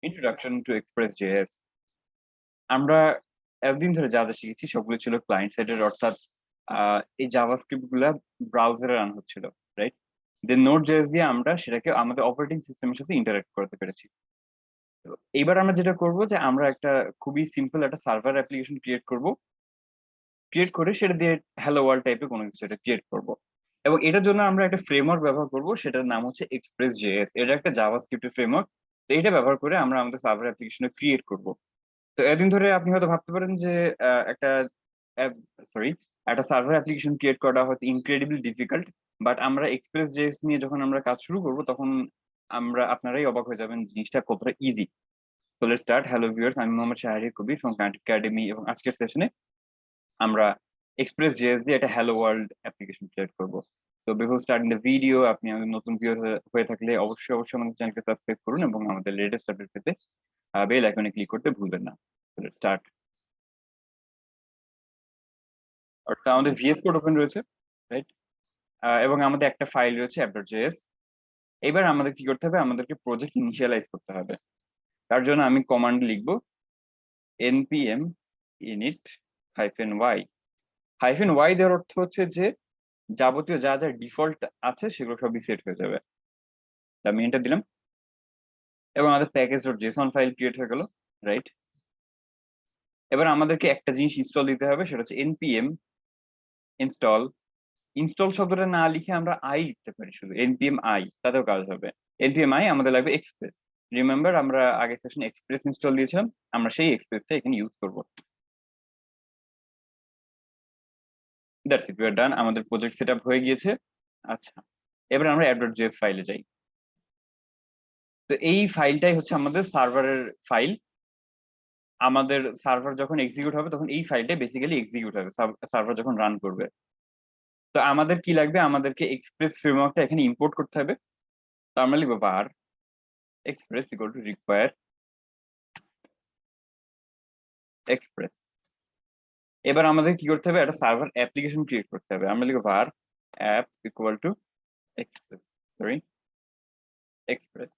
Introduction to Express.js. আমরা এতদিন ধরে যা যা শিখেছি সবগুলো ছিল ক্লায়েন্ট সাইডের, অর্থাৎ এই জাভাস্ক্রিপ্ট গুলা ব্রাউজারে রান হচ্ছিল, রাইট? দেন নোড.জেএস দিয়ে আমরা সেটাকে আমাদের অপারেটিং সিস্টেমের সাথে ইন্টারঅ্যাক্ট করতে পেরেছি। তো এইবার আমরা যেটা করব যে আমরা একটা খুবই সিম্পল একটা সার্ভার অ্যাপ্লিকেশন ক্রিয়েট করব, ক্রিয়েট করে সেটা দিয়ে হ্যালো ওয়ার্ল্ড টাইপের কোনো কিছু একটা ক্রিয়েট করব। এবং এটার জন্য আমরা একটা ফ্রেমওয়ার্ক ব্যবহার করব, সেটার নাম হচ্ছে এক্সপ্রেস.জেএস। এটা একটা জাভাস্ক্রিপ্টের ফ্রেমওয়ার্ক। তো এটা ব্যবহার করে আমরা আমাদের সার্ভার অ্যাপ্লিকেশন ক্রিয়েট করব। তো এতদিন ধরে আপনি হয়তো ভাবতে পারেন যে একটা সরি একটা সার্ভার অ্যাপ্লিকেশন ক্রিয়েট করা হয়তো ইনক্রেডিবলি ডিফিকাল্ট, বাট আমরা এক্সপ্রেস জেএস নিয়ে যখন আমরা কাজ শুরু করব তখন আপনারাই অবাক হয়ে যাবেন জিনিসটা কতটা easy. So let's start. Hello viewers, আমি Mohammad Shahriar Kabir from connect academy, এবং আজকের সেশনে আমরা এক্সপ্রেস জেএস দিয়ে একটা হ্যালো ওয়ার্ল্ড অ্যাপ্লিকেশন ক্রিয়েট করব। তো বিফোর স্টার্টিং দ্য ভিডিও, আপনি আমাদের নতুন ভিউয়ার হয়ে থাকলে অবশ্যই আমাদের চ্যানেলকে সাবস্ক্রাইব করুন এবং আমাদের লেটেস্ট আপডেট পেতে বেল আইকনে ক্লিক করতে ভুলবেন না। So let's start. অর্থাৎ আমাদের ভিএস কোড ওপেন রয়েছে, রাইট? এবং আমাদের একটা ফাইল রয়েছে app.js। এবার আমাদের কি করতে হবে, আমাদেরকে প্রজেক্ট ইনিশিয়ালাইজ করতে হবে। তার জন্য আমি কমান্ড লিখবো npm init -y। -y দেওয়ার অর্থ হচ্ছে যে যাবতীয় যা যা ডিফল্ট আছে সেগুলো সবই সেট হয়ে যাবে। আমি এন্টার দিলাম এবং আমাদের প্যাকেজ.json ফাইল ক্রিয়েট হয়ে গেল, রাইট? এবার আমাদেরকে একটা জিনিস ইনস্টল দিতে হবে, সেটা হচ্ছে npm install। ইনস্টল শব্দটা না লিখে আমরা আই লিখতে পারি, শুধু npm i, তাতেও কাজ হবে। npm i আমাদের লাগবে এক্সপ্রেস। রিমেম্বার আমরা আগের সেশনে এক্সপ্রেস ইনস্টল দিয়েছিলাম, আমরা সেই এক্সপ্রেসটা এখানে ইউজ করব। দ্যাটস ইট, উই আর ডান। আমাদের প্রজেক্ট সেটআপ হয়ে গিয়েছে। আচ্ছা, এবার আমরা app.js ফাইলে যাই। তো এই ফাইলটাই হচ্ছে আমাদের সার্ভারের ফাইল। আমাদের সার্ভার যখন এক্সিকিউট হবে তখন এই ফাইলটা বেসিক্যালি এক্সিকিউট হবে সার্ভার যখন রান করবে। তো আমাদের কি লাগবে, আমাদেরকে এক্সপ্রেস ফ্রেমওয়ার্কটা এখানে ইম্পোর্ট করতে হবে। তো আমরা লিখবো var express equal to require express। এবার আমাদের কি করতে হবে, একটা সার্ভার অ্যাপ্লিকেশন ক্রিয়েট করতে হবে। আমরা লিখবো var app equal to express, sorry express।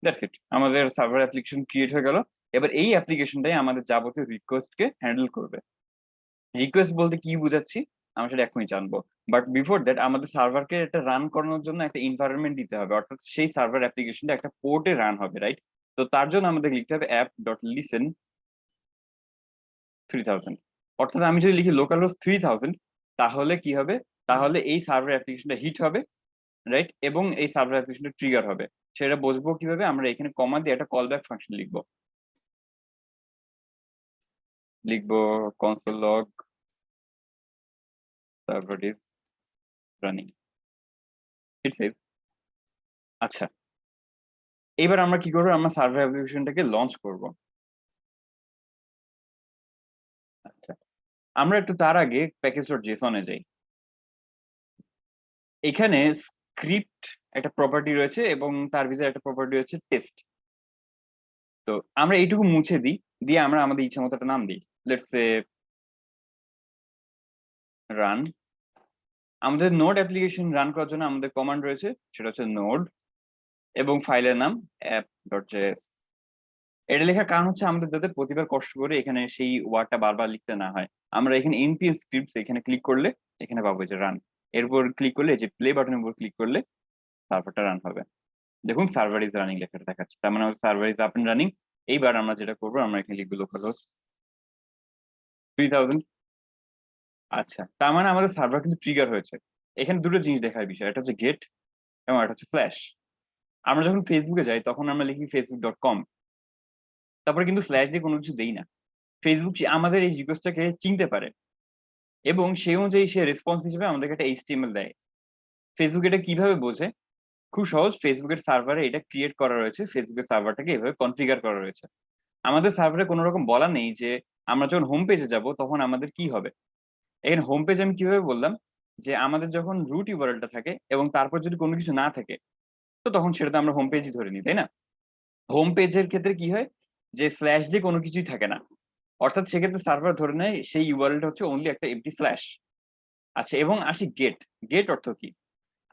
That's it, আমাদের সার্ভার অ্যাপ্লিকেশন ক্রিয়েট হয়ে গেল। এবার এই অ্যাপ্লিকেশনটাই আমাদের যাবতীয় রিকোয়েস্টকে হ্যান্ডেল করবে। রিকোয়েস্ট বলতে কি বুঝাচ্ছি আমরা সেটা এখনই জানবো, বাট বিফোর দ্যাট আমাদের সার্ভারকে এটা রান করানোর জন্য একটা এনভায়রনমেন্ট দিতে হবে, অর্থাৎ সেই সার্ভার অ্যাপ্লিকেশনটা একটা পোর্টে রান হবে, রাইট? তো তার জন্য আমাদের লিখতে হবে app.listen 3000। অর্থাৎ আমি যদি লিখি লোকাল হোস্ট 3000, তাহলে কি হবে, তাহলে এই সার্ভার অ্যাপ্লিকেশনটা হিট হবে, রাইট? এবং এই সার্ভার অ্যাপ্লিকেশনটা ট্রিগার হবে। সেটা বুঝবো কিভাবে, আমরা এখানে কমা দিয়ে একটা কল ব্যাক ফাংশন লিখবো। লিখবো console log server is running, hit save। আচ্ছা, এবার আমরা কি করবো, আমরা সার্ভার অ্যাপ্লিকেশনটাকে লঞ্চ করব। আচ্ছা, আমরা একটু তার আগে প্যাকেজ.json এ যাই। এখানে স্ক্রিপ্ট একটা প্রপার্টি রয়েছে এবং তার ভিতরে একটা প্রপার্টি রয়েছে টেস্ট। তো আমরা এইটুকু মুছে দিই, দিয়ে আমরা আমাদের ইচ্ছা মতো একটা নাম দিই। Let's say run. আমাদের নোড অ্যাপ্লিকেশন রান করার জন্য আমাদের কমান্ড রয়েছে, সেটা হচ্ছে নোড এবং ফাইলের নাম app.js। এটা লেখার কারণ হচ্ছে আমাদের যাতে প্রতিবার কষ্ট করে এখানে সেই ওয়ার্ডটা বারবার লিখতে না হয়। আমরা এখানে npm scripts এখানে ক্লিক করলে এখানে পাবো যে রান। এরপর ক্লিক করলে যে প্লে বাটনের উপর ক্লিক করলে সার্ভারটা রান হবে। দেখুন সার্ভার ইজ রানিং লেখাটা দেখাচ্ছে, তার মানে server is up and running. এইবার আমরা যেটা করবো, আমরা এখানে লিখবো লোকাল হোস্ট 3000। আচ্ছা, তার মানে আমাদের সার্ভার কিন্তু ট্রিগার হয়েছে। এখানে দুটো জিনিস দেখার বিষয়, একটা হচ্ছে গেট এবং একটা হচ্ছে স্ল্যাশ। আমরা যখন ফেসবুকে যাই তখন আমরা লিখি facebook.com, তারপরে কিন্তু স্ল্যাশ দিয়ে কোনো কিছু দেই না। ফেসবুক আমাদের এই রিকোয়েস্টটাকে চিনতে পারে এবং সেই অনুযায়ী সে রেসপন্স হিসেবে আমাদেরকে একটা HTML দেয়। ফেসবুক এটা কিভাবে বোঝে, খুব সহজ। ফেসবুকের সার্ভারে এটা ক্রিয়েট করা রয়েছে, ফেসবুকের সার্ভারটাকে এভাবে কনফিগার করা রয়েছে। আমাদের সার্ভারে কোনো রকম বলা নেই যে আমরা যখন হোম পেজে যাব তখন আমাদের কি হবে। এখানে হোম পেজ আমি কিভাবে বললাম, যে আমাদের যখন রুট ইউআরএলটা থাকে এবং তারপর যদি কোনো কিছু না থাকে, তো তখন সেটা তো আমরা হোম পেজই ধরে নিই, তাই না? হোম পেজের ক্ষেত্রে কি হয়, যে স্ল্যাশ দিয়ে কোনো কিছুই থাকে না, অর্থাৎ সেক্ষেত্রে সার্ভার ধরে নেয় সেই ইউআরএলটা হচ্ছে অনলি একটা এমটি স্ল্যাশ। আচ্ছা, এবং আসি গেট। গেট অর্থ কি,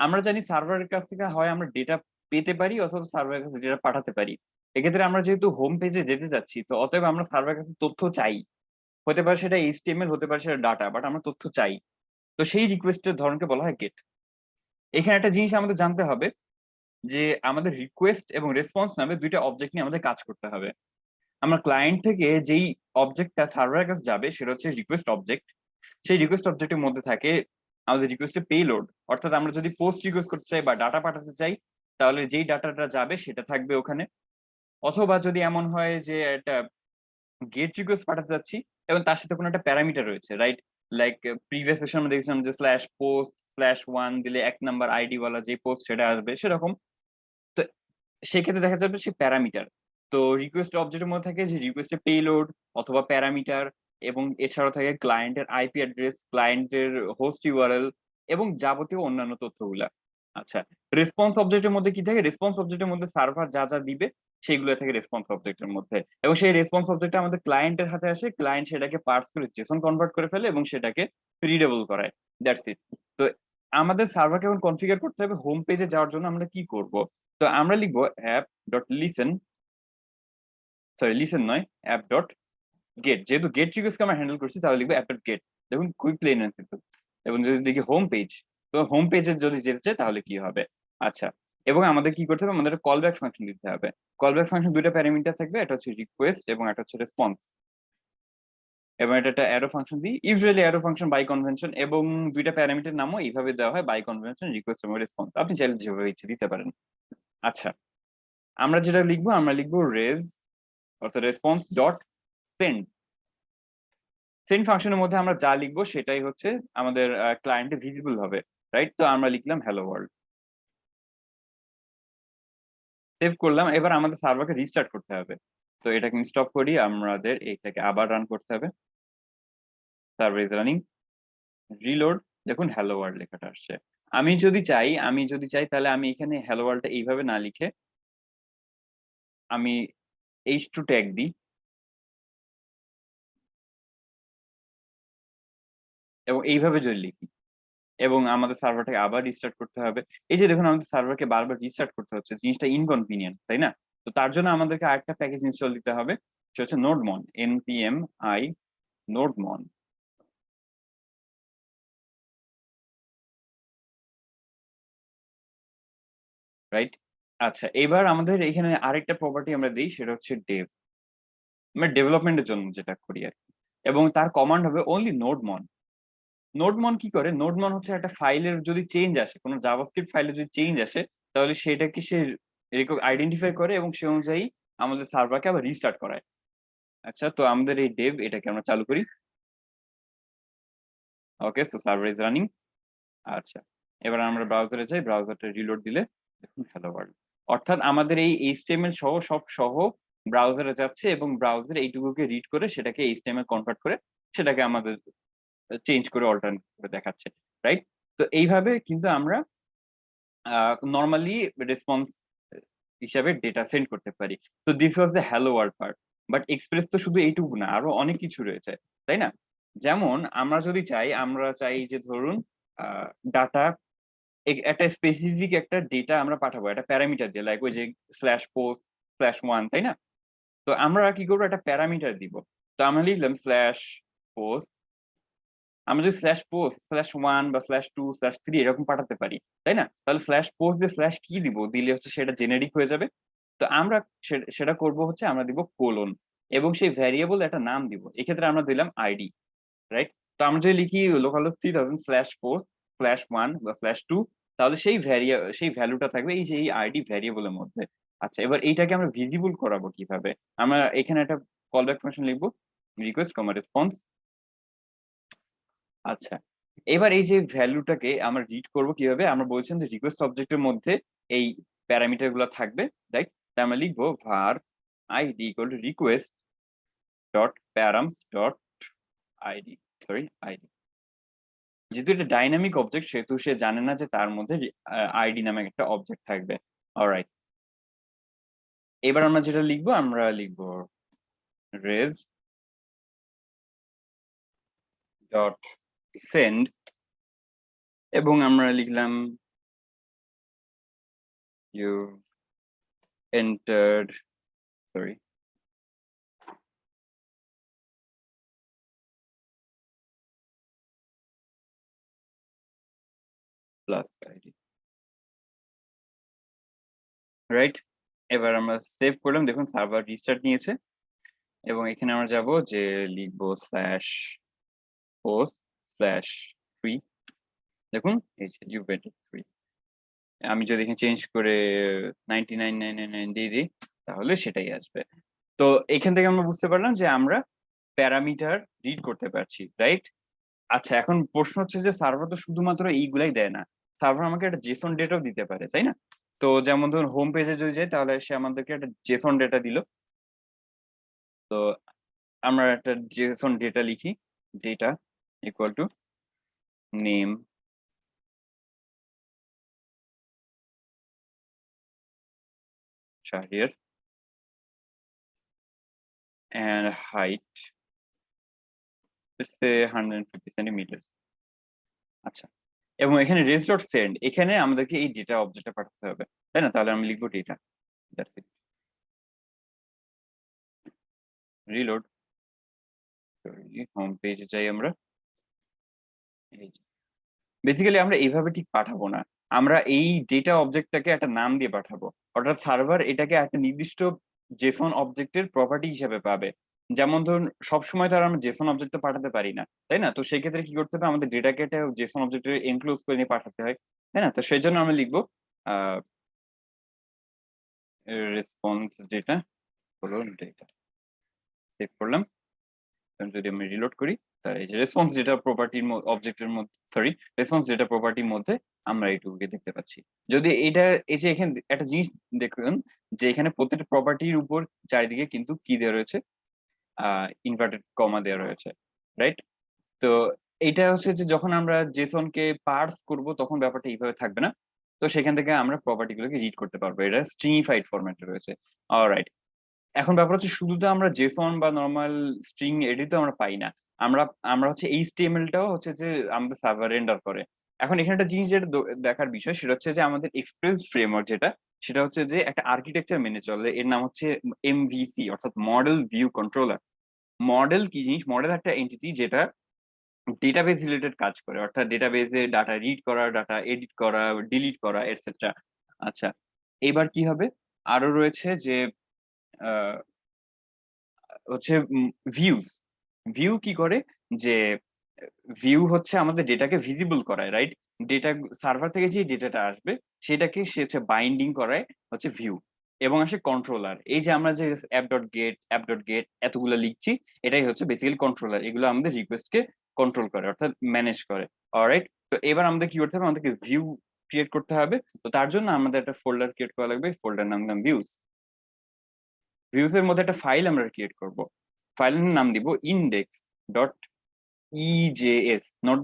আমরা জানি সার্ভারের কাছ থেকে হয় আমরা ডেটা পেতে পারি অথবা সার্ভারের কাছে ডেটা পাঠাতে পারি। এক্ষেত্রে আমরা যেহেতু হোম পেজে যেতে যাচ্ছি, তো অতএব আমরা সার্ভারের কাছে তথ্য চাই। হতে পারে সেটা এইচটিএমএল, হতে পারে সেটা ডাটা, বাট আমরা তথ্য চাই। তো সেই রিকোয়েস্টের ধরনকে বলা হয় গেট। এখানে একটা জিনিস আমাদের জানতে হবে যে আমাদের রিকোয়েস্ট এবং রেসপন্স নামে দুইটা অবজেক্ট নিয়ে আমাদের কাজ করতে হবে। আমরা ক্লায়েন্ট থেকে যেই অবজেক্টটা সার্ভারের কাছে যাবে সেটা হচ্ছে রিকোয়েস্ট অবজেক্ট। সেই রিকোয়েস্ট অবজেক্টের মধ্যে থাকে আমাদের রিকোয়েস্টের পেলোড, অর্থাৎ আমরা যদি পোস্ট রিকোয়েস্ট করতে চাই বা ডাটা পাঠাতে চাই, তাহলে যেই ডাটাটা যাবে সেটা থাকবে ওখানে। অথবা যদি এমন হয় যে একটা গেট রিকোয়েস্ট পাঠাতে যাচ্ছি এবং তার সাথে কোনো একটা প্যারামিটার রয়েছে, রাইট? লাইক প্রিভিয়াস সেশন আমরা দেখছিলাম যে স্ল্যাশ পোস্ট স্ল্যাশ ওয়ান দিলে 1 নাম্বার আইডি ওয়ালা যে পোস্ট সেটা আসবে, সেরকম। তো সেক্ষেত্রে দেখা যাবে সে প্যারামিটার। তো রিকোয়েস্ট অবজেক্টের মধ্যে থাকে যে রিকোয়েস্টের পেলোড অথবা প্যারামিটার, এবং এছাড়াও থাকে ক্লায়েন্টের আইপি অ্যাড্রেস, ক্লায়েন্টের হোস্ট ইউআরএল এবং যাবতীয় অন্যান্য তথ্যগুলা। আচ্ছা, রেসপন্স অবজেক্টের মধ্যে কি থাকে? রেসপন্স অবজেক্টের মধ্যে সার্ভার যা যা দিবে সেগুলো থাকে রেসপন্স অবজেক্টের মধ্যে, এবং সেই রেসপন্স অবজেক্টটা আমাদের ক্লায়েন্টের হাতে আসে। ক্লায়েন্ট সেটাকে পার্স করে জেসন কনভার্ট করে ফেলে এবং সেটাকে রিডেবল করায়। That's it. তো আমাদের সার্ভারকে এখন কনফিগার করতে হবে হোম পেজে যাওয়ার জন্য আমরা কি করব? তো আমরা লিখবো app dot listen, sorry listen নয়, অ্যাপ ডট গেট। যেহেতু গেট রিকোয়েস্টকে আমরা হ্যান্ডেল করছি তাহলে লিখবো অ্যাপ ডট গেট। দেখুন খুবই প্লেন অ্যান্ড সিম্পল। এবং যদি দেখি হোম পেজ, তো হোম পেজে যদি যেতে চাই তাহলে কি হবে? আচ্ছা, এবং আমাদের কি করতে হবে? আমাদের কল ব্যাক ফাংশন দিতে হবে। কল ব্যাক ফাংশন দুইটা প্যারামিটার থাকবে, একটা হচ্ছে রিকোয়েস্ট এবং একটা হচ্ছে রেসপন্স। এবং এটা একটা অ্যারো ফাংশন দিই, usually arrow function by convention, এবং দুইটা প্যারামিটার নামও এইভাবে দেওয়া হয়, বাই কনভেনশন, রিকোয়েস্ট এবং রেসপন্স। আপনি চাইলে যেভাবে ইচ্ছে দিতে পারেন। আচ্ছা, আমরা যেটা লিখবো, আমরা লিখবো রেজ অর্থাৎ রেসপন্স ডট সেন্ড। সেন্ড ফাংশনের মধ্যে আমরা যা লিখবো সেটাই হচ্ছে আমাদের ক্লায়েন্টে ভিজিবল হবে, রাইট? তো আমরা লিখলাম হ্যালো ওয়ার্ল্ড, সেভ করলাম। এবার আমাদের সার্ভারকে রিস্টার্ট করতে হবে। তো এটাকে স্টপ করি, আমাদের এইটাকে আবার রান করতে হবে। Server is running, reload. দেখুন হ্যালো ওয়ার্ল্ড লেখাটা আসছে। আমি যদি চাই তাহলে আমি এখানে হ্যালো ওয়ার্ল্ডটা এইভাবে না লিখে আমি H2 ট্যাগ দিই এবং এইভাবে যদি লিখি এবং আমাদের সার্ভারটাকে আবার রিস্টার্ট করতে হবে। এই যে দেখুন আমাদের সার্ভারকে বারবার রিস্টার্ট করতে হচ্ছে, জিনিসটা ইনকনভিনিয়েন্ট, তাই না? তো তার জন্য আমাদেরকে আরেকটা প্যাকেজ ইনস্টল দিতে হবে, সেটা হচ্ছে নোডমন, npm-i নোডমন, রাইট? আচ্ছা, এবার আমাদের এখানে আরেকটা প্রপার্টি আমরা দিই, সেটা হচ্ছে ডেভ। আমরা ডেভেলপমেন্টের জন্য যেটা করি আর কি। এবং তার কমান্ড হবে অনলি নোডমন। নোডমন কি করে? নোডমন হচ্ছে একটা ফাইলের যদি চেঞ্জ আসে, কোনো জাভাস্ক্রিপ্ট ফাইলে যদি চেঞ্জ আসে, তাহলে সেটাকে সে আইডেন্টিফাই করে এবং সে অনুযায়ী আমাদের সার্ভারকে আবার রিস্টার্ট করায়। আচ্ছা, তো আমাদের এই ডেভ এটাকে আমরা চালু করি। ওকে, সো সার্ভার ইজ রানিং। আচ্ছা, এবার আমরা ব্রাউজারে যাই, ব্রাউজারটা রিলোড দিলে দেখুন হ্যালো ওয়ার্ল্ড। অর্থাৎ আমাদের এই এইচটিএমএল সহ সব সহ ব্রাউজারে যাচ্ছে এবং ব্রাউজার এইটুকুকে রিড করে সেটাকে এইচটিএমএল কনভার্ট করে সেটাকে আমাদের চেঞ্জ করে অল্টারনেট করে দেখাচ্ছে, রাইট? তো এইভাবে কিন্তু আমরা নরমালি রেসপন্স হিসাবে ডেটা সেন্ড করতে পারি। তো this was the hello world part. But express তো শুধু এইটুকু না, আরো অনেক কিছু রয়েছে, তাই না? যেমন আমরা যদি চাই, আমরা চাই যে ধরুন ডাটা, একটা স্পেসিফিক একটা ডেটা আমরা পাঠাবো একটা প্যারামিটার দিয়ে, লাইক ওই যে স্ল্যাশ পোস্ট স্ল্যাশ ওয়ান, তাই না? তো আমরা কি করবো? একটা প্যারামিটার দিব। তো আমরা লিখলাম স্ল্যাশ পোস্ট। আমরা যদি স্ল্যাশ পোস্ট স্ল্যাশ ওয়ান বা স্ল্যাশ টু স্ল্যাশ থ্রি এরকম পাঠাতে পারি, তাই না? তাহলে স্ল্যাশ পোস্ট দিয়ে স্ল্যাশ কি দিব, দিলে হচ্ছে সেটা জেনেরিক হয়ে যাবে। তো আমরা সেটা করব হচ্ছে আমরা দিব কোলন এবং সেই ভ্যারিয়েবল একটা নাম দিব। এক্ষেত্রে আমরা দিলাম আইডি, রাইট? তো আমরা যদি লিখি localhost 3000 slash post slash one বা স্ল্যাশ টু, তাহলে সেই ভ্যালুটা থাকবে এই যে এই আইডি ভ্যারিয়েবলের মধ্যে। আচ্ছা, এবার এইটাকে আমরা ভিজিবল করাবো কিভাবে? আমরা এখানে একটা কল ব্যাক ফাংশন লিখবো, রিকোয়েস্ট কমা রেসপন্স। আচ্ছা, এবার এই যে ভ্যালুটাকে আমরা রিড করব কিভাবে? আমরা বলছিলাম যে রিকোয়েস্ট অবজেক্টের মধ্যে এই প্যারামিটার গুলো থাকবে, রাইট? তাই আমরা লিখবো var id equal to request dot params dot ID, sorry ID. যেহেতু এটা ডাইনামিক অবজেক্ট সেহেতু সে জানে না যে তার মধ্যে আইডি নামে একটা অবজেক্ট থাকবে। অলরাইট, এবার আমরা যেটা লিখবো, আমরা লিখবো রেজ ডট সেন্ড এবং আমরা লিখলাম you entered sorry, plus ID, right. এবার আমরা সেভ করলাম, দেখুন সার্ভার রিস্টার্ট নিয়েছে এবং এখানে আমরা যাব যে লিখবো স্ল্যাশ হোস্ট স্ল্যাশ 3, দেখুন এই যে ইউভেন্ট 3। আমি যদি এখানে চেঞ্জ করে 99,999 দিয়ে দিই তাহলে সেটাই আসবে। তো এখান থেকে আমরা বুঝতে পারলাম যে আমরা প্যারামিটার রিড করতে পারছি, রাইট। আচ্ছা, এখন প্রশ্ন হচ্ছে যে সার্ভার তো শুধুমাত্র এইগুলাই দেয় না, সার্ভার আমাকে একটা জেসন ডেটাও দিতে পারে, তাই না? তো যেমন ধরুন হোম পেজে যদি যাই তাহলে সে আমাদেরকে একটা জেসন ডেটা দিল। তো আমরা একটা জেসন ডেটা লিখি, data equal to name Shahir and height let's say 150 centimeters। আচ্ছা, এবং এখানে রেজ ডট সেন্ড, এখানে আমাদেরকে এই ডেটা অবজেক্টটা পাঠাতে হবে, তাই না? তাহলে আমি লিখবো data, that's it. Reload, sorry home পেজে যাই আমরা। এই বেসিক্যালি আমরা এইভাবে ঠিক পাঠাবো না, আমরা এই ডেটা অবজেক্টটাকে একটা নাম দিয়ে পাঠাবো, অর্থাৎ সার্ভার এটাকে একটা নির্দিষ্ট জেসন অবজেক্টের প্রপার্টি হিসেবে পাবে। যেমন ধরুন সবসময় তো আর আমরা জেসন অবজেক্ট পাঠাতে পারি না, তাই না? তো সেই ক্ষেত্রে কি করতে হবে, আমাদের ডেটাকে একটা জেসন অবজেক্টে এনক্লোজ করে নিয়ে পাঠাতে হয়, তাই না? তো সেই জন্য আমরা লিখবো রেসপন্স ডেটা হলো ডেটা, সেভ করলাম। যদি আমি রিলোড করি তাহলে এই যে রেসপন্স ডেটা প্রপার্টির অবজেক্টের মধ্যে, সরি রেসপন্স ডেটা প্রপার্টির মধ্যে আমরা এইটুকুকে দেখতে পাচ্ছি। যদি এটা এই যে এখানে একটা জিনিস দেখুন যে এখানে প্রত্যেকটা প্রপার্টির উপর চারিদিকে কিন্তু কি দেওয়া রয়েছে, ইনভার্টেড কমা দেওয়া রয়েছে, রাইট। তো এইটা হচ্ছে যে যখন আমরা জেসন কে পার্স করব তখন ব্যাপারটা এইভাবে থাকবে না, তো সেখান থেকে আমরা প্রপার্টি গুলোকে রিড করতে পারবো, এটা স্ট্রিংইফাইড ফরম্যাটে রয়েছে। অলরাইট, এখন ব্যাপার হচ্ছে শুধু তো আমরা জেসন বা নর্মাল স্ট্রিং এডি তো আমরা পাই না, আমরা আমরা হচ্ছে এইচটিএমএল টাও হচ্ছে যে আমাদের সার্ভার রেন্ডার করে। এখন এখানে একটা জিনিস যেটা দেখার বিষয় সেটা হচ্ছে যে আমাদের এক্সপ্রেস ফ্রেমওয়ার্ক যেটা, সেটা হচ্ছে যে একটা আর্কিটেকচার মেনে চলে, এর নাম হচ্ছে এমভিসি অর্থাৎ মডেল ভিউ কন্ট্রোলার। মডেল কি জিনিস? মডেল একটা এন্টিটি যেটা ডেটাবেস রিলেটেড কাজ করে, অর্থাৎ ডেটাবেসে ডাটা রিড করা, ডাটা এডিট করা, ডিলিট করা, এটসেট্রা। আচ্ছা, এবার কি হবে, আরো রয়েছে যে হচ্ছে ভিউজ। ভিউ কি করে, যে ভিউ হচ্ছে আমাদের ডেটাকে ভিজিবল করায়, রাইট। ডেটা সার্ভার থেকে যে ডেটাটা আসবে সেটাকে সে হচ্ছে বাইন্ডিং করায় হচ্ছে ভিউ, এবং আসে কন্ট্রোলার। এই যে আমরা যে অ্যাপ ডট গেট এতগুলো লিখছি, এটাই হচ্ছে বেসিক্যালি কন্ট্রোলার, এগুলো আমাদের রিকোয়েস্টকে কন্ট্রোল করে অর্থাৎ ম্যানেজ করে। অলরাইট, তো এবার আমাদের কি করতে হবে, আমাদেরকে ভিউ ক্রিয়েট করতে হবে। তো তার জন্য আমাদের একটা ফোল্ডার ক্রিয়েট করা লাগবে, ফোল্ডার নাম ভিউজ। ভিউজ এর মধ্যে একটা ফাইল আমরা ক্রিয়েট করব, ফাইলের নাম দিব index dot EJS, not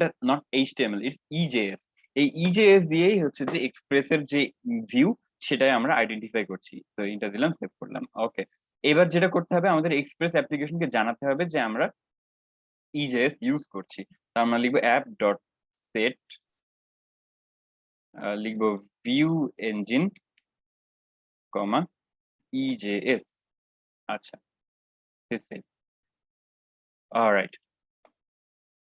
HTML, it's EJS. এই ইজেএস দিয়েই হচ্ছে যে এক্সপ্রেসের যে ভিউ সেটাই আমরা আইডেন্টিফাই করছি। তো এটা দিলাম, সেভ করলাম, ওকে। এবার যেটা করতে হবে, আমাদের এক্সপ্রেস অ্যাপ্লিকেশনকে জানাতে হবে যে আমরা ইজেএস ইউজ করছি। তো আমরা লিখবো অ্যাপ ডট সেট, লিখবো ভিউ ইঞ্জিন কমা ইজেএস। আচ্ছা, সেভ। অলরাইট,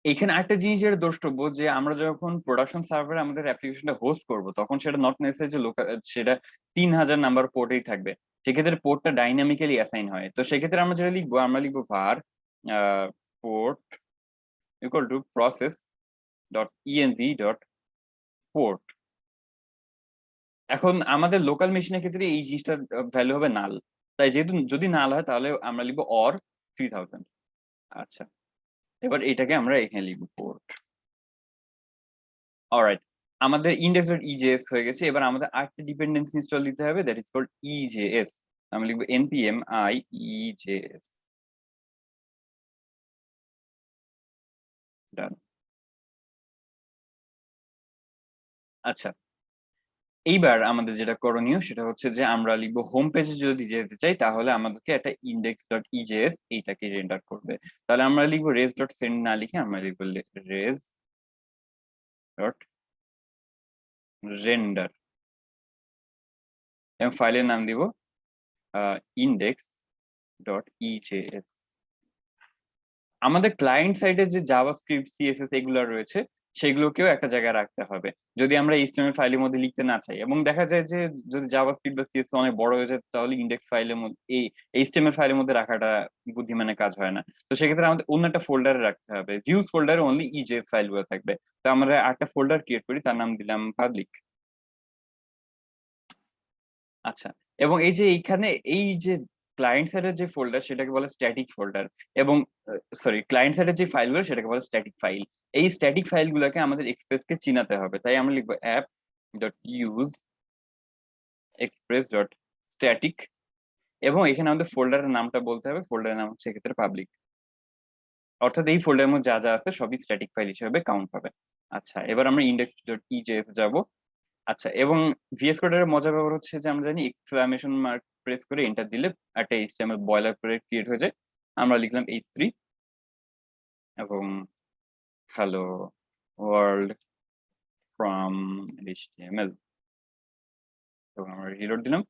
এখানে একটা জিনিস যেটা দ্রষ্টব্য, যে আমরা যখন প্রোডাকশন সার্ভারে আমাদের অ্যাপ্লিকেশনটা হোস্ট করব তখন সেটা নট নেসেসারি যে লোকাল, সেটা 3000 নাম্বার পোর্টেই থাকবে, সেক্ষেত্রে পোর্টটা ডাইনামিক্যালি অ্যাসাইন হয়। তো সেক্ষেত্রে আমরা যেটা লিখবো, আমরা লিখবো var port equal to process dot ENV dot port. এখন আমাদের লোকাল মেশিনের ক্ষেত্রে এই জিনিসটার ভ্যালু হবে নাল, তাই যেহেতু যদি নাল হয় তাহলে আমরা লিখবো অর 3000। আচ্ছা, এবার এটাকে আমরা এখানে লিখবো পোর্ট। অলরাইট, আমাদের index.ejs হয়ে গেছে। এবার আমাদের আরেকটা ডিপেন্ডেন্সি ইনস্টল দিতে হবে, দ্যাট ইজ কল্ড ইজেএস। আমি লিখবো npm i ejs। ডান। আচ্ছা, এইবার আমাদের যেটা করণীয় সেটা হচ্ছে যে আমরা লিখবো হোম পেজে যদি যেতে চাই তাহলে আমাদেরকে একটা index.ejs এইটাকে রেন্ডার করবে। তাহলে আমরা লিখবো res ডট সেন্ড না লিখে আমরা লিখবো res ডট রেন্ডার এবং ফাইলের নাম দিব index ডট ইজেএস। আমাদের ক্লায়েন্ট সাইডে যে জাভাস্ক্রিপ্ট সিএসএস এগুলো রয়েছে সেগুলোকেও একটা জায়গায় রাখতে হবে যদি আমরা এইচটিএমএল ফাইলের মধ্যে লিখতে না চাই। এবং দেখা যায় যে যদি জাভাস্ক্রিপ্ট বা সিএসএস অনেক বড় হয়ে যায় তাহলে ইন্ডেক্স ফাইলের মধ্যে এই এইচটিএমএল ফাইলের মধ্যে রাখাটা বুদ্ধিমানের কাজ হয় না। তো সেক্ষেত্রে আমাদের অন্য একটা ফোল্ডারে রাখতে হবে, ভিউজ ফোল্ডারে অনলি ইজেএস ফাইলগুলো থাকবে। তো আমরা একটা ফোল্ডার ক্রিয়েট করি, তার নাম দিলাম পাবলিক। আচ্ছা, এবং এই যে এইখানে এই যে ক্লায়েন্ট সাইডের যে ফোল্ডার সেটাকে বলে স্ট্যাটিক ফোল্ডার, এবং সরি ক্লায়েন্ট সাইডের যে ফাইলগুলো সেটাকে বলে স্ট্যাটিক ফাইল। এই স্ট্যাটিক ফাইলগুলোকে আমাদের এক্সপ্রেসকে চিনাতে হবে, তাই আমরা লিখবো app dot use express dot static, এবং এখানে আমাদের ফোল্ডারের নামটা বলতে হবে, ফোল্ডারের নাম হচ্ছে এক্ষেত্রে পাবলিক। অর্থাৎ এই ফোল্ডারের মধ্যে যা যা আছে সবই স্ট্যাটিক ফাইল হিসেবে কাউন্ট হবে। আচ্ছা, এবার আমরা ইন্ডেক্স ডট ইজেএস যাবো। আচ্ছা, এবং ভিএস কোডের মজার ব্যাপার হচ্ছে যে আমরা জানি এক্সক্লামেশন মার্ক প্রেস করে এন্টার দিলে একটা এইচটিএমএল বয়লার ক্রিয়েট হয়ে যায়। আমরা লিখলাম h3 এবং হ্যালো ওয়ার্ল্ড ফ্রম এইচটিএমএল, এবং আমরা রিলোড দিলাম।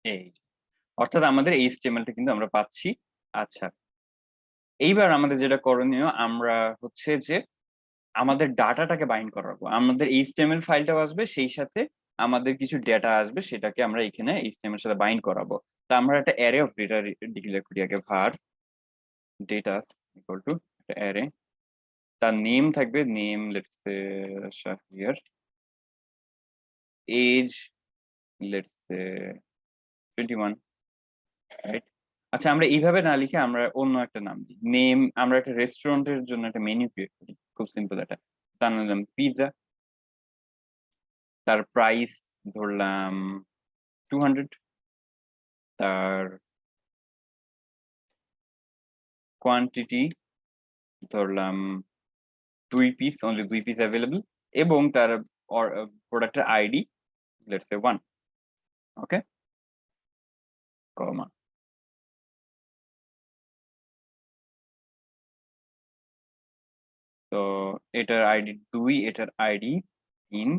এই অর্থাৎ আমাদের এইচটিএমএলটা কিন্তু আমরা পাচ্ছি। আচ্ছা, এইবার আমাদের যেটা করণীয়, আমরা হচ্ছে যে আমাদের ডাটাটাকে বাইন্ড করাবো। আমাদের এইচটিএমএল ফাইলটাও আসবে, সেই সাথে আমাদের কিছু ডেটা আসবে, সেটাকে আমরা এখানে এইচটিএমএল এর সাথে বাইন্ড করাবো। তো আমরা একটা অ্যারে অফ ডেটা ডিক্লেয়ার করি আগে, var data ইকুয়াল টু একটা অ্যারে, তার নেম থাকবে name let's say Shahriar, age let's say 21, right? আচ্ছা, আমরা এইভাবে না লিখে আমরা অন্য একটা নাম দিই, নেম। আমরা একটা রেস্টুরেন্টের জন্য একটা মেনু ক্রিয়েট করি, খুব সিম্পল এটা, তার নাম পিৎজা। তার প্রাইস ধরলাম 200, তার কোয়ান্টিটি ধরলাম 2 পিস, অনলি 2 পিস অ্যাভেলেবল, এবং তার প্রোডাক্টের আইডি লেটস সে 1, ওকে, কমা। তো এটার আইডি 2, এটার আইডি 3,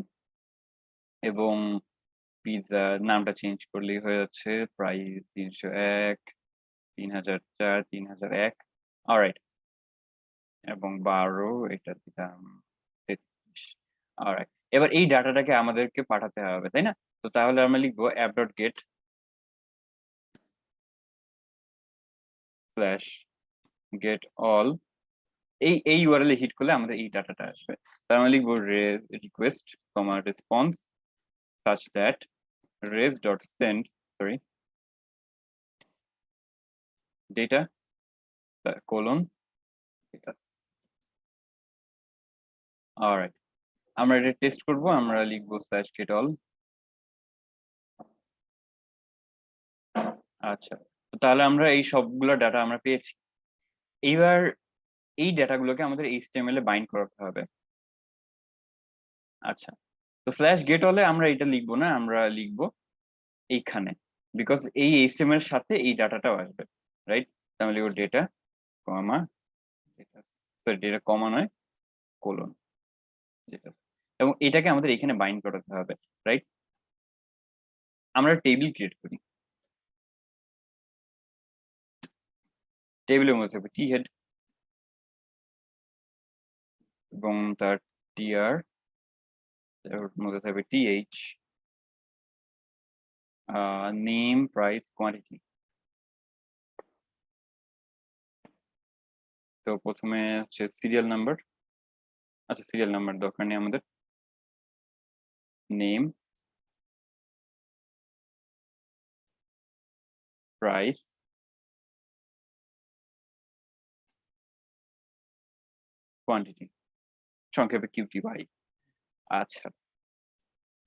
এবং পিৎজা নামটা চেঞ্জ করলেই হয়ে যাচ্ছে, প্রাইস 301, 3004, 3001, অলরাইট, এবং 12, এটা দিলাম 33, অলরাইট। এবার এই ডাটাটাকে আমাদেরকে পাঠাতে হবে, তাই না? তো তাহলে আমরা লিখবো app dot gate slash gate all, এই ইউআরএল হিট করলে আমাদের এই ডাটাটা আসবে। তার মানে লিখবো request comma response such that res dot send, sorry, data colon data, alright। আমরা এটা টেস্ট করব, আমরা লিখবো স্ল্যাশ গেট অল। আচ্ছা, তো তাহলে আমরা এই সবগুলো ডাটা আমরা পেয়েছি। এইবার এই ডাটাগুলোকে আমাদের এইচটিএমএল এ বাইন্ড করাতে হবে। আচ্ছা, তো স্ল্যাশ গেট অলে আমরা এটা লিখবো না, আমরা লিখবো এইখানে, বিকজ এই এইচটিএমএল এর সাথে এই ডাটাটাও আসবে, রাইট? তাহলে লিখবো ডেটা কমা ডেটা, সরি ডেটা কমা নয়, কোলন ডেটা, এবং এটাকে আমাদের এখানে বাইন্ড করাতে হবে, রাইট? আমরা টেবিল ক্রিয়েট করি, টেবিলের মধ্যে থাকবে টি হেড এবং তার টিআর, এর মধ্যে থাকবে টিএইচ, নেম প্রাইস কোয়ান্টিটি। তো প্রথমে হচ্ছে সিরিয়াল নাম্বার, আচ্ছা সিরিয়াল নাম্বার দরকার নেই আমাদের, নেম প্রাইস কোয়ান্টিটি, সংক্ষেপে কিউটিবাই। আচ্ছা,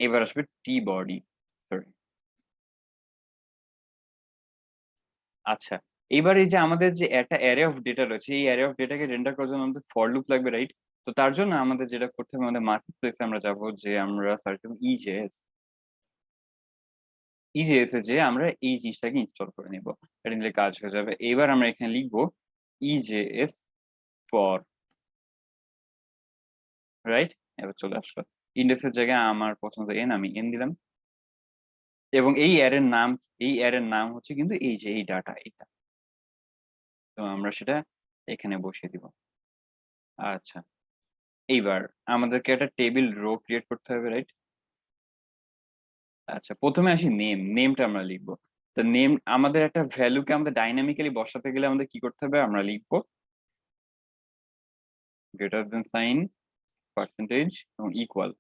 এবার আসবে টি বডি, সরি। আচ্ছা, এবার এই যে আমাদের যে একটা অ্যারে অফ ডেটা রয়েছে, এই অ্যারে অফ ডেটাকে রেন্ডার করার জন্য আমাদের ফর লুপ লাগবে, রাইট? তো তার জন্য আমাদের যেটা করতে হবে, আমাদের মার্কেট প্লেসে আমরা যাবো, যে আমরা সার্চ করবো ইজেএস, ইজেএস এ যে আমরা এই জিনিসটাকে ইনস্টল করে নিব, এটা নিলে কাজ হয়ে যাবে। এবার আমরা এখানে লিখবো ইজেএস ফর, রাইট? এবার চলে আসলো ইন্ডেক্সের জায়গায় আমার পছন্দ এন, আমি এন দিলাম। এবং এই অ্যারের নাম হচ্ছে কিন্তু এই যে এই ডাটা এটা। তো আমরা সেটা এখানে বসিয়ে দিব। আচ্ছা, এইবার আমাদেরকে একটা টেবিল রো ক্রিয়েট করতে হবে, রাইট? আচ্ছা, প্রথমে আসি নেমটা আমরা লিখবো। তো নেম আমাদের একটা ভ্যালুকে আমাদের ডাইনামিক্যালি বসাতে গেলে আমাদের কি করতে হবে? আমরা লিখবো গ্রেটার দেন সাইন, পার্সেন্টেজ এবং ইকুয়াল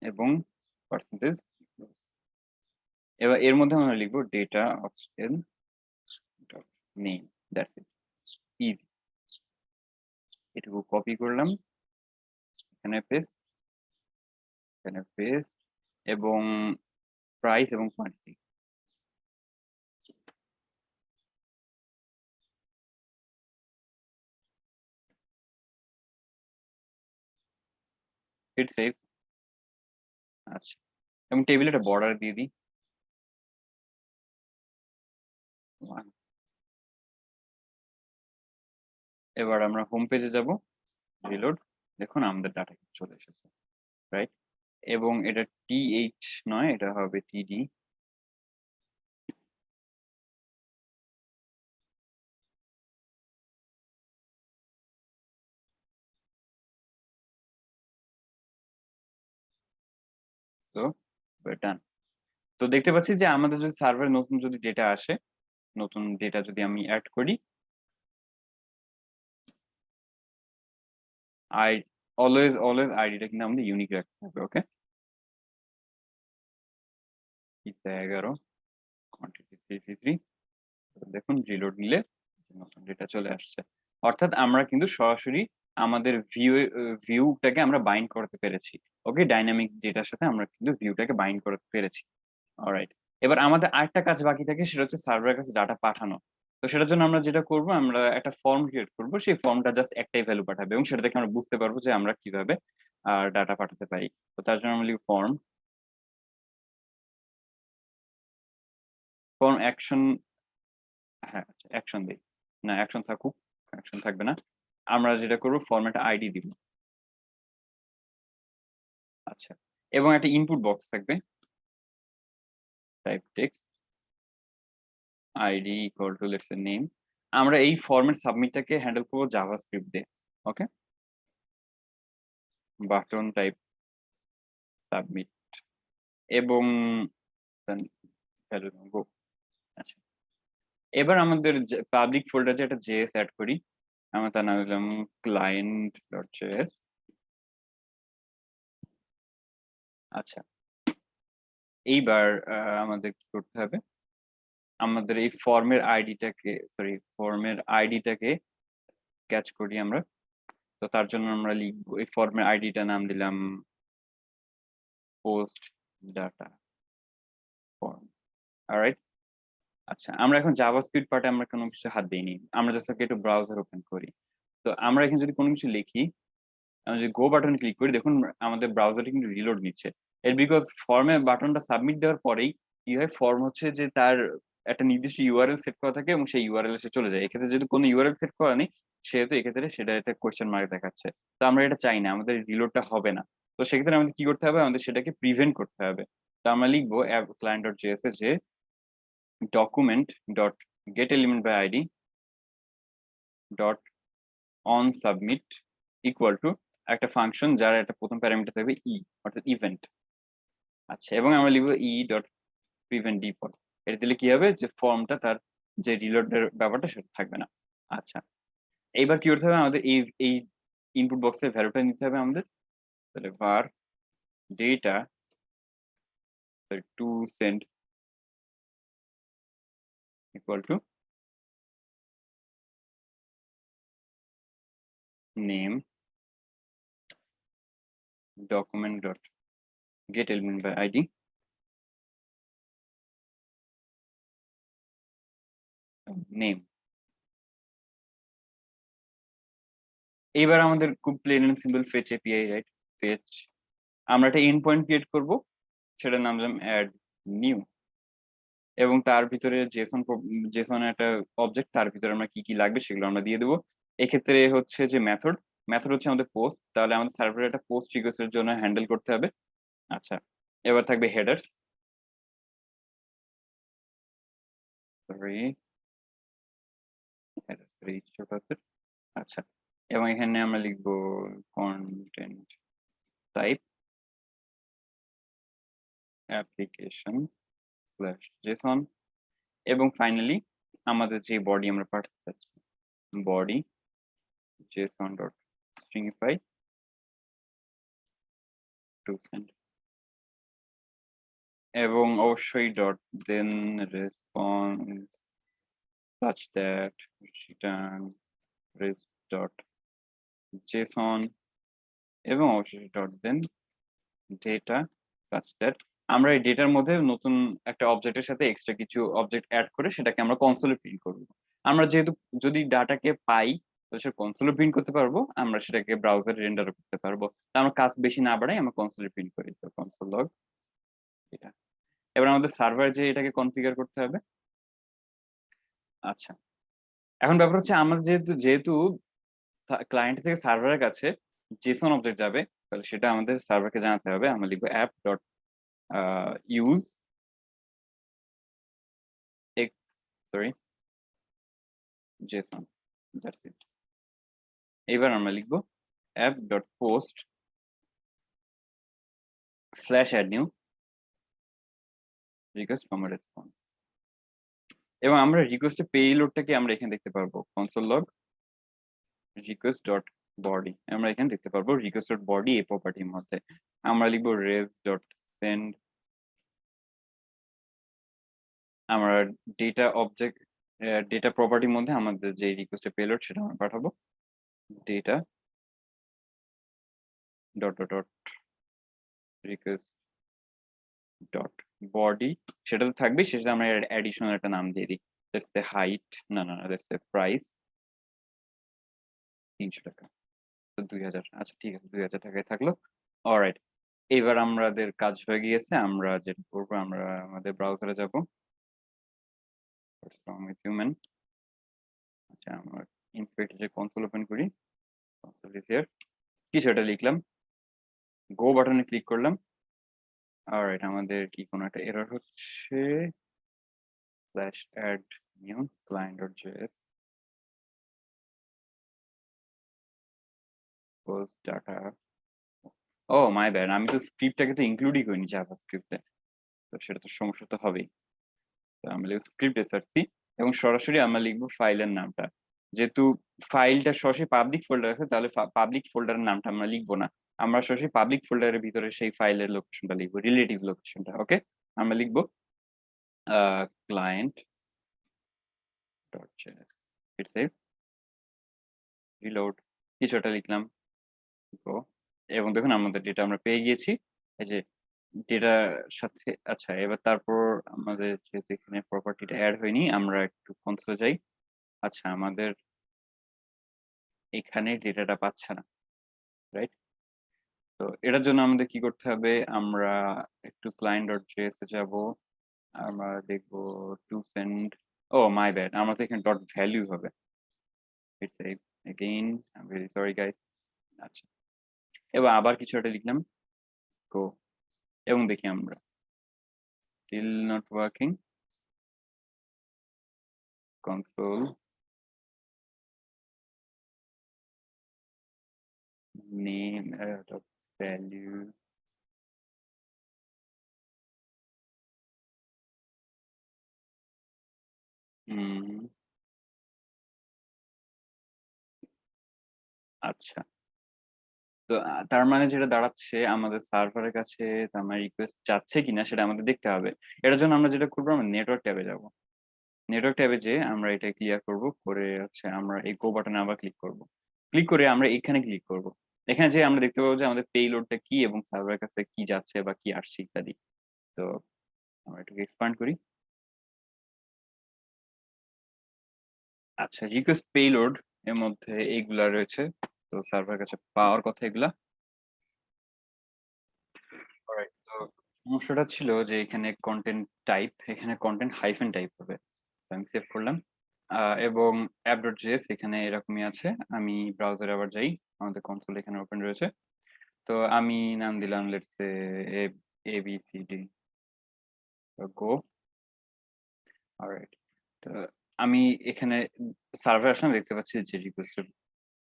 এবং পার্সেন্টেজ। এবার এর মধ্যে আমরা লিখবো data of name, that's it, easy. এটুকু কপি করলাম, এখানে পেস্ট, এখানে পেস্ট, এবং প্রাইস এবং কোয়ান্টিটি। Hit save. আচ্ছা, এবং টেবিলে একটা বর্ডার দিয়ে দিই। এবার আমরা হোম পেজে যাব, রিলোড। দেখুন আমাদের ডাটা চলে এসেছে, রাইট? এবং এটা টিএইচ নয়, এটা হবে টিডি। তো ডান। তো দেখতে পাচ্ছি যে আমাদের যদি সার্ভারে নতুন যদি ডেটা আসে, নতুন ডেটা যদি আমি অ্যাড করি, আই অলওয়েজ আইডিটা কিন্তু আমাদের ইউনিক রাখতে হবে। ওকে, পিজা 11 কোয়ান্টিটি 333। দেখুন রিলোড নিলে নতুন ডেটা চলে আসছে। অর্থাৎ আমরা কিন্তু সরাসরি আমাদের ভিউটাকে আমরা বাইন্ড করতে পেরেছি। ওকে, ডাইনামিক ডেটার সাথে আমরা কিন্তু ভিউটাকে বাইন্ড করতে পেরেছি। অলরাইট, এবার আমাদের আরেকটা কাজ বাকি থাকে, সেটা হচ্ছে সার্ভারের কাছে ডাটা পাঠানো। তো সেটার জন্য আমরা যেটা করব, আমরা একটা ফর্ম ক্রিয়েট করব। সেই ফর্মটা জাস্ট একটাই ভ্যালু পাঠাবে এবং সেটা দেখে আমরা বুঝতে পারবো যে আমরা কিভাবে ডাটা পাঠাতে পারি। তো তার জন্য আমরা লিখব ফর্ম অ্যাকশন। হ্যাঁ, আচ্ছা, অ্যাকশন দিই না, অ্যাকশন থাকুক, অ্যাকশন থাকবে না। আমরা যেটা করব, ফর্মেট আইডি দিব। আচ্ছা, এবং একটা ইনপুট বক্স থাকবে, type text ID equal to let's say name. আমরা এই ফরম্যাট সাবমিটটাকে হ্যান্ডেল করব জাভাস্ক্রিপ্ট দিয়ে। ওকে, বাটন টাইপ সাবমিট এবং গো। আচ্ছা, এবার আমাদের পাবলিক ফোল্ডারে একটা জেএস অ্যাড করি। আমরা তার নাম দিলাম ক্লায়েন্ট ডট জেএস। আচ্ছা, এইবার আমাদের কি করতে হবে? আমাদের এই ফর্মের আইডিটাকে ক্যাচ করি আমরা। তো তার জন্য আমরা লিখবো, এই ফর্মের আইডিটা নাম দিলাম পোস্ট ডাটা ফর্ম। অলরাইট। আচ্ছা, আমরা এখন জাভাস্ক্রিপ্ট পার্টে আমরা কোনো কিছু হাত দিইনি, আমরা জাস্ট একটু ব্রাউজার ওপেন করি। তো আমরা এখানে যদি কোনো কিছু লিখি, আমি যদি গো বাটন ক্লিক করি, দেখুন আমাদের ব্রাউজারটা কিন্তু রিলোড নিচ্ছে। এর বিকজ ফর্মে বাটনটা সাবমিট দেওয়ার পরেই কি হয়, ফর্ম হচ্ছে যে তার একটা নির্দিষ্ট ইউআরএল সেট করা থাকে এবং সেই ইউআরএল সে চলে যায়। এক্ষেত্রে যদি কোনো ইউআরএল সেট করা নেই, সেহেতু এক্ষেত্রে সেটা একটা কোয়েশ্চেন মার্ক দেখাচ্ছে। তো আমরা এটা চাই না, আমাদের রিলোডটা হবে না। তো সেক্ষেত্রে আমাদের কি করতে হবে? আমাদের সেটাকে প্রিভেন্ট করতে হবে। তো আমরা লিখবো client ডট জেএস এ যে document dot get element by ID dot on submit equal to একটা ফাংশন যার একটা প্রথম প্যারামিটার থাকবে অর্থাৎ ইভেন্ট। আচ্ছা, এবং আমরা লিখবো ডট প্রিভেন্ট ডিফল্ট। এটা দিলে কি হবে, যে ফর্মটা তার যে রিলোডের ব্যাপারটা সেটা থাকবে না। আচ্ছা, এইবার কি করতে হবে? আমাদের এই এই ইনপুট বক্সের ভ্যালুটা নিতে হবে আমাদের। তাহলে var data to send equal to name document dot get element by id name. এইবার আমাদের খুব plain and simple fetch API, right? Fetch, আমরা একটা এন্ড পয়েন্ট ক্রিয়েট করবো, সেটার নাম দিলাম অ্যাড নিউ, এবং তার ভিতরে জেসন একটা অবজেক্ট, তার ভিতরে আমরা কি কি লাগবে সেগুলো আমরা দিয়ে দেবো। এক্ষেত্রে হচ্ছে যে মেথড হচ্ছে আমাদের পোস্ট, তাহলে আমাদের সার্ভারে একটা পোস্ট রিকোয়েস্টের জন্য হ্যান্ডেল করতে হবে। আচ্ছা, এবার থাকবে হেডার্স, সরি হেডার্স ছোট হাতের। আচ্ছা, এবং এখানে আমরা লিখবো content type application slash JSON, এবং ফাইনালি আমাদের যে বডি আমরা পাঠাতে চাচ্ছি, body JSON dot stringify to send, এবং অবশ্যই dot then response such that return dot json, এবং অবশ্যই dot then data such that আমরা এই ডেটার মধ্যে নতুন একটা অবজেক্টের সাথে এক্সট্রা কিছু অবজেক্ট অ্যাড করে সেটাকে আমরা কনসোলে প্রিন্ট করব। আমরা যেহেতু যদি ডাটাকে পাই তো সেটা কনসোলে প্রিন্ট করতে পারবো, আমরা সেটাকে ব্রাউজারে রেন্ডার করতে পারবো। তা আমরা কাজ বেশি না বাড়াই, আমরা কনসোলে প্রিন্ট করি, তো কনসোল লগ এটা। এবার আমাদের সার্ভার যে এটাকে কনফিগার করতে হবে। আচ্ছা, এখন ব্যাপার হচ্ছে আমাদের যেহেতু ক্লায়েন্ট থেকে সার্ভারের কাছে জেসন অবজেক্ট যাবে, তাহলে সেটা আমাদের সার্ভারকে জানাতে হবে। আমরা লিখবো app dot use X sorry JSON, that's it. এবার আমরা লিখবো app dot post slash add new request from response, এবং আমরা রিকোয়েস্টের পেলোডটাকে আমরা এখানে দেখতে পারবো console log request dot body, আমরা এখানে দেখতে পারবো রিকোয়েস্ট ডট বডি এই প্রপার্টির মধ্যে আমরা লিখবো রেজ ডট সেন্ড, আমরা ডেটা অবজেক্ট ডেটা প্রপার্টির মধ্যে আমাদের যে রিকোয়েস্টের পেলোড সেটা আমরা পাঠাবো data dot dot dot request dot body, সেটা তো থাকবে, সেটা আমরা অ্যাডিশনাল একটা নাম দিয়ে দিই, লেটস সে হাইট, না লেটস সে প্রাইস 300 টাকা, তো 2000, আচ্ছা ঠিক আছে 2000 টাকায় থাকলো। অলরাইট, এবার আমাদের কাজ হয়ে গিয়েছে। আমরা যেটা করবো, আমরা আমাদের ব্রাউজারে যাব, আচ্ছা আমরা ইন্সপেক্টর কনসোল ওপেন করি, কনসোল ইজ হিয়ার, কিছু একটা লিখলাম, গো বাটনে ক্লিক করলাম। অলরাইট, আমাদের কি কোনো একটা এরর হচ্ছে, slash add new client dot JS post data, oh my bad, আমি তো স্ক্রিপ্টটাকে তো ইনক্লুডই করিনি জাভাস্ক্রিপ্টে, তো সেটা তো সমস্যা তো হবেই। তো আমরা লিখব স্ক্রিপ্ট এসআরসি, এবং সরাসরি আমরা লিখবো ফাইলের নামটা, যেহেতু ফাইলটা সরাসরি পাবলিক ফোল্ডার আছে তাহলে পাবলিক ফোল্ডারের নামটা আমরা লিখবো না, আমরা সরাসরি পাবলিক ফোল্ডারের ভিতরে সেই ফাইলের লোকেশনটা লিখবো, রিলেটিভ লোকেশনটা। ওকে, আমরা লিখবো client dot JS, hit save, reload, কিছু একটা লিখলাম, গো, এবং দেখুন আমাদের ডেটা আমরা পেয়ে গিয়েছি, এই যে ডেটার সাথে। আচ্ছা, এবার তারপর আমাদের যেহেতু এখানে প্রপার্টিটা অ্যাড হয়নি, আমরা একটু কনসোলে যাই। আচ্ছা, আমাদের এখানে ডেটাটা পাচ্ছে না, রাইট? তো এটার জন্য আমাদের কি করতে হবে, আমরা একটু ক্লায়েন্ট ডট জেএস এ যাব, আমরা দেখবো to send, oh my bad, আমরা তো এখানে ডট ভ্যালু হবে, it's again I am very sorry guys. আচ্ছা, এবার আবার কিছু একটা লিখলাম, গো, এবং দেখি আমরা still not working, console name dot value, আচ্ছা, তো তার মানে যেটা দাঁড়াচ্ছে, আমাদের সার্ভারের কাছে তার মানে রিকোয়েস্ট যাচ্ছে কিনা সেটা আমাদের দেখতে হবে। এটার জন্য আমরা যেটা করবো, আমরা নেটওয়ার্ক ট্যাবে যাব, নেটওয়ার্ক ট্যাবে যে আমরা এটা ক্লিয়ার করব, করে হচ্ছে আমরা এই গো বাটনে আবার ক্লিক করব, ক্লিক করে আমরা এখানে ক্লিক করব। এখানে যে আমরা দেখতে পাবো যে আমাদের পেলোডটা কি এবং সার্ভারের কাছে কি যাচ্ছে বা কি আসছে ইত্যাদি। তো আমরা এটাকে এক্সপ্যান্ড করি। আচ্ছা, রিকোয়েস্ট পেলোড এর মধ্যে এইগুলা রয়েছে, তো সার্ভারের কাছে পাওয়ার কথা এগুলা। অলরাইট, তো সমস্যাটা ছিল যে এখানে কন্টেন্ট টাইপ, এখানে কন্টেন্ট হাইফেন টাইপ হবে, তো আমি সেভ করলাম। এবং app.js এখানে এরকমই আছে। আমি ব্রাউজারে আবার যাই, আমাদের কনসোল এখানে ওপেন রয়েছে। তো আমি নাম দিলাম let's say ABCD. So go. Alright. তো আমি এখানে সার্ভার আসলে দেখতে পাচ্ছি যে রিকোয়েস্ট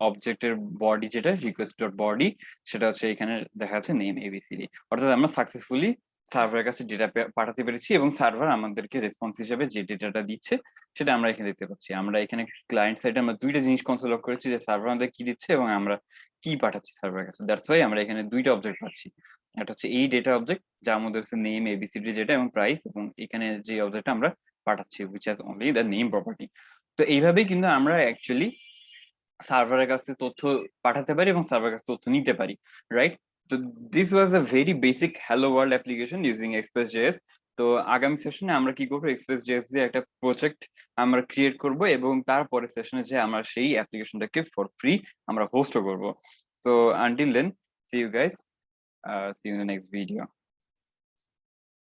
অবজেক্টের বডি যেটা রিকোয়েস্ট ডট বডি সেটা হচ্ছে এখানে দেখা যাচ্ছে নেম এবিসিডি, অর্থাৎ আমরা সাকসেসফুলি সার্ভারের কাছে ডেটা পাঠাতে পেরেছি এবং সার্ভার আমাদেরকে রেসপন্স হিসেবে যে ডেটাটা দিচ্ছে সেটা আমরা এখানে দেখতে পাচ্ছি। আমরা এখানে ক্লায়েন্ট সাইডে আমরা দুইটা জিনিস কনসোল করেছি, যে সার্ভার আমাদের কি দিচ্ছে এবং আমরা কি পাঠাচ্ছি সার্ভারের কাছে। দ্যাটস ওয়াই আমরা এখানে দুইটা অবজেক্ট পাচ্ছি। একটা হচ্ছে এই ডেটা অবজেক্ট যার মধ্যে হচ্ছে নেম এবিসিডি যেটা এবং প্রাইস, এবং এখানে যে অবজেক্টটা আমরা পাঠাচ্ছি which has only the name property। তো এইভাবেই কিন্তু আমরা অ্যাকচুয়ালি সার্ভারের কাছে তথ্য পাঠাতে পারি এবং সার্ভারের কাছে তথ্য নিতে পারি, রাইট? তো this was a very basic hello world application using Express. তো আগামী সেশনে আমরা কি করবো, এক্সপ্রেস.js দিয়ে একটা প্রজেক্ট আমরা ক্রিয়েট করব এবং তারপরে সেশনে যে আমরা সেই অ্যাপ্লিকেশনটাকে ফর ফ্রি আমরা হোস্টও করব। So until then, see you guys, see you in the next video.